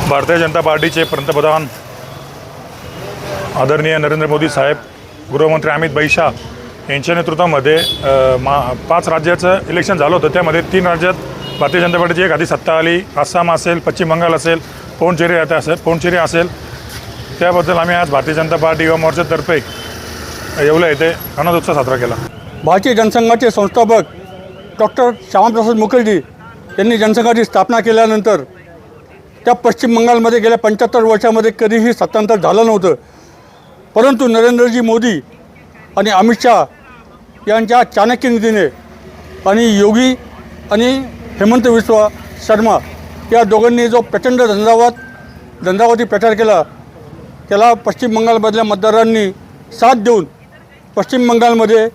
भारतीय जनता पार्टीचे पंतप्रधान आदरणीय नरेंद्र मोदी साहेब, गृहमंत्री अमित भाई शाह यांच्या नेतृत्वामध्ये 5 राज्याचं इलेक्शन झालं होतं। त्यामध्ये 3 राज्यात भारतीय जनता पार्टीची एक आधी सत्ता आली। आसाम असेल, पश्चिम बंगाल असेल, पोंडिचेरी असेल। त्याबद्दल आम्ही आज भारतीय जनता पार्टी युवा मोर्चातर्फे येवला येथे आनंद उत्सव साजरा केला। भारतीय जनसंघाचे संस्थापक डॉक्टर श्यामाप्रसाद मुखर्जी यांनी जनसंघाची स्थापना केल्यानंतर त्या पश्चिम बंगालमध्ये गेल्या 75 वर्षामध्ये कधीही सत्तांतर झालं नव्हतं। परंतु नरेंद्रजी मोदी आणि अमित शाह यांच्या चाणक्य नीतीने आणि योगी आणि हेमंत विश्व शर्मा या दोघांनी जो प्रचंड झंझावाती प्रचार केला, त्याला पश्चिम बंगालमधल्या मतदारांनी साथ देऊन पश्चिम बंगालमध्ये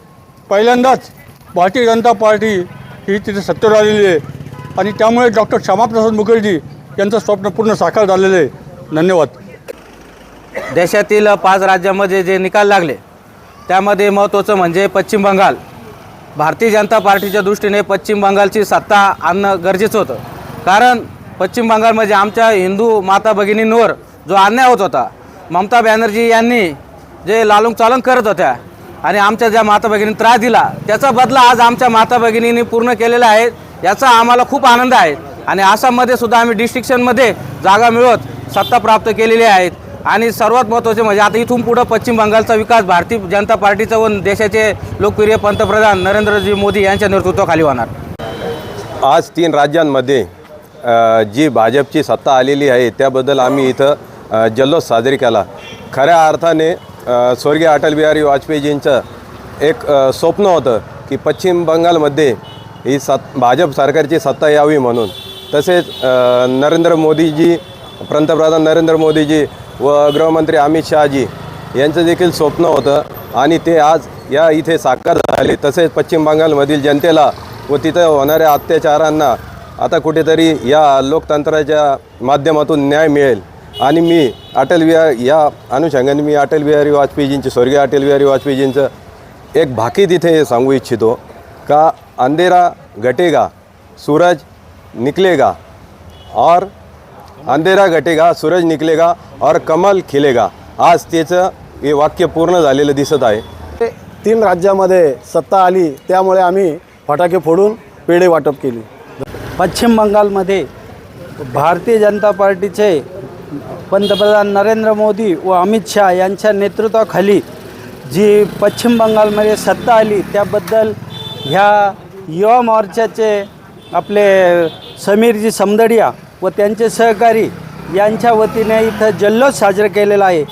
पहिल्यांदाच भारतीय जनता पार्टी ही तिथे सत्तेवर आलेली आहे आणि त्यामुळे डॉक्टर श्यामाप्रसाद मुखर्जी यांचं स्वप्न पूर्ण साकार झालेलं आहे। धन्यवाद। देशातील 5 राज्यामध्ये जे निकाल लागले त्यामध्ये महत्त्वाचं म्हणजे पश्चिम बंगाल। भारतीय जनता पार्टीच्या दृष्टीने पश्चिम बंगालची सत्ता आणणं गरजेचं होतं, कारण पश्चिम बंगालमध्ये आमच्या हिंदू माता भगिनींवर जो अन्याय होत होता, ममता बॅनर्जी यांनी जे लालून चालन करत होत्या आणि आमच्या ज्या माता भगिनींनी त्रास दिला त्याचा बदला आज आमच्या माता भगिनींनी पूर्ण केलेला आहे। याचा आम्हाला खूप आनंद आहे आणि आसाममध्ये सुद्धा आम्ही डिस्ट्रिक्शनमध्ये जागा मिळवत सत्ता प्राप्त केलेली आहेत। आणि सर्वात महत्त्वाचे म्हणजे आता इथून पुढं पश्चिम बंगालचा विकास भारतीय जनता पार्टीचा व देशाचे लोकप्रिय पंतप्रधान नरेंद्रजी मोदी यांच्या नेतृत्वाखाली होणार। आज 3 राज्यांमध्ये जी भाजपची सत्ता आलेली आहे त्याबद्दल आम्ही इथं जल्लोष साजरी केला। खऱ्या अर्थाने स्वर्गीय अटल बिहारी वाजपेयीजींचं एक स्वप्न होतं की पश्चिम बंगालमध्ये ही भाजप सरकारची सत्ता यावी म्हणून। तसेच पंतप्रधान नरेंद्र मोदीजी व गृहमंत्री अमित शहाजी यांचं देखील स्वप्न होतं आणि ते आज या इथे साकार झाले। तसेच पश्चिम बंगालमधील जनतेला व तिथं होणाऱ्या अत्याचारांना आता कुठेतरी या लोकतंत्राच्या माध्यमातून न्याय मिळेल आणि मी या अनुषंगाने मी स्वर्गीय अटल बिहारी वाजपेयीजींचं एक भाकीत इथे सांगू इच्छितो का अंधेरा घटेगा सूरज निकलेगा और कमल खिलेगा। आज त्याचं हे वाक्य पूर्ण झालेलं दिसत आहे। 3 राज्यामध्ये सत्ता आली त्यामुळे आम्ही फटाके फोडून पेढे वाटप केली। पश्चिम बंगालमध्ये भारतीय जनता पार्टीचे पंतप्रधान नरेंद्र मोदी व अमित शाह यांच्या नेतृत्वाखाली जी पश्चिम बंगालमध्ये सत्ता आली त्याबद्दल ह्या युवा मोर्चाचे आपले समीरजी समदडिया व त्यांचे सहकारी यांच्या वतीने इथं जल्लोष साजरा केलेला आहे।